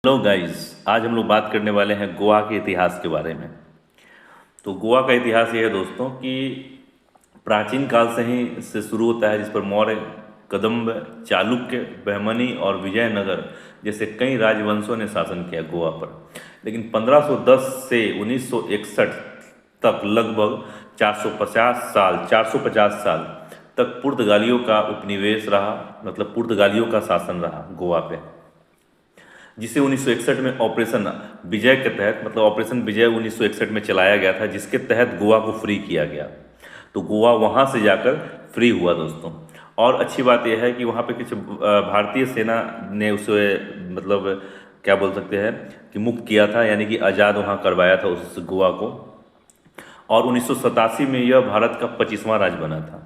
Hello guys, आज हम लोग बात करने वाले हैं गोवा के इतिहास के बारे में। तो गोवा का इतिहास ये है दोस्तों कि प्राचीन काल से ही से शुरू होता है, जिस पर मौर्य, कदम्ब, चालुक्य, बहमनी और विजयनगर जैसे कई राजवंशों ने शासन किया गोवा पर। लेकिन 1510 से 1961 तक लगभग 450 साल तक पुर्तगालियों का उपनिवेश रहा, मतलब पुर्तगालियों का शासन रहा गोवा पे, जिसे 1961 में ऑपरेशन विजय के तहत, मतलब ऑपरेशन विजय 1961 में चलाया गया था, जिसके तहत गोवा को फ्री किया गया। तो गोवा वहाँ से जाकर फ्री हुआ दोस्तों। और अच्छी बात यह है कि वहाँ पे कुछ भारतीय सेना ने उसे, मतलब क्या बोल सकते हैं कि मुक्त किया था, यानी कि आज़ाद वहाँ करवाया था उस गोवा को। और 1987 में यह भारत का 25वां राज्य बना था,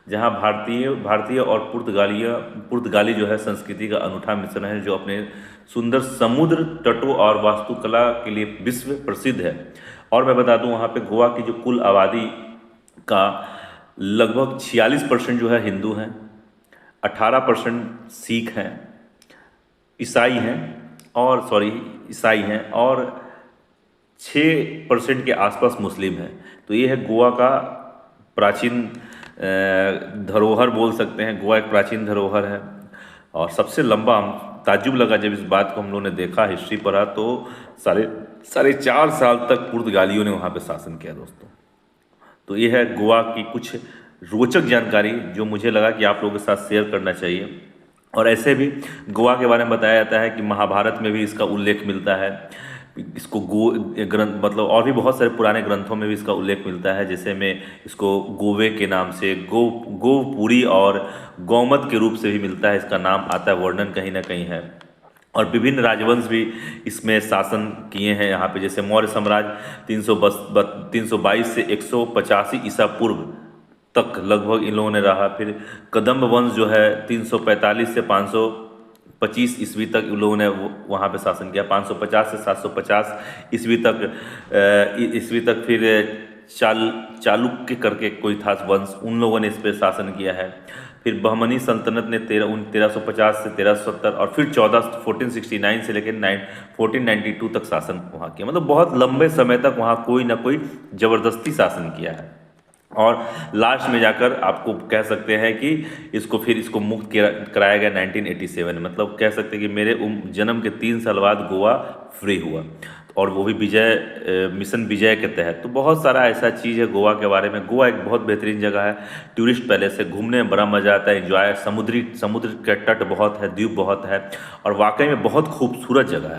जहां भारतीय भारतीय और पुर्तगाली जो है संस्कृति का अनूठा मिश्रण है, जो अपने सुंदर समुद्र तटों और वास्तुकला के लिए विश्व प्रसिद्ध है। और मैं बता दूं, वहाँ पे गोवा की जो कुल आबादी का लगभग 46% जो है हिंदू हैं, 18% सिख हैं, ईसाई हैं, ईसाई हैं, और 6% के आसपास मुस्लिम हैं। तो ये है गोवा का प्राचीन धरोहर बोल सकते हैं। गोवा एक प्राचीन धरोहर है और सबसे लंबा, हम ताज्जुब लगा जब इस बात को हम लोगों ने देखा, हिस्ट्री पढ़ा, तो साढ़े साढ़े 4 साल तक पुर्तगालियों ने वहाँ पे शासन किया दोस्तों। तो ये है गोवा की कुछ रोचक जानकारी जो मुझे लगा कि आप लोगों के साथ शेयर करना चाहिए। और ऐसे भी गोवा के बारे में बताया जाता है कि महाभारत में भी इसका उल्लेख मिलता है। इसको गो ग्रंथ, मतलब और भी बहुत सारे पुराने ग्रंथों में भी इसका उल्लेख मिलता है, जैसे में इसको गोवे के नाम से, गोपुरी और गौमत के रूप से भी मिलता है, इसका नाम आता है, वर्णन कहीं ना कहीं है। और विभिन्न राजवंश भी इसमें शासन किए हैं यहाँ पे, जैसे मौर्य साम्राज्य 322 से 185 ईसा पूर्व तक लगभग इन लोगों ने रहा। फिर कदम्ब वंश जो है 345 से 525 ईस्वी तक इन लोगों ने वहाँ पे शासन किया। 550 से 750 ईस्वी तक फिर चालुक्य करके कोई था वंश, उन लोगों ने इस पर शासन किया है। फिर बहमनी सल्तनत ने 1350 से 1370, और फिर 1469 से लेकर 1492 तक शासन वहाँ किया। मतलब बहुत लंबे समय तक वहाँ कोई ना कोई ज़बरदस्ती शासन किया है। और लास्ट में जाकर आपको कह सकते हैं कि इसको मुक्त कराया गया 1987 में। मतलब कह सकते हैं कि मेरे जन्म के 3 साल बाद गोवा फ्री हुआ, और वो भी मिशन विजय के तहत। तो बहुत सारा ऐसा चीज़ है गोवा के बारे में। गोवा एक बहुत बेहतरीन जगह है, टूरिस्ट पैलेस है, घूमने में बड़ा मज़ा आता है, एंजॉय, समुद्र के तट बहुत है, द्वीप बहुत है, और वाकई में बहुत खूबसूरत जगह है।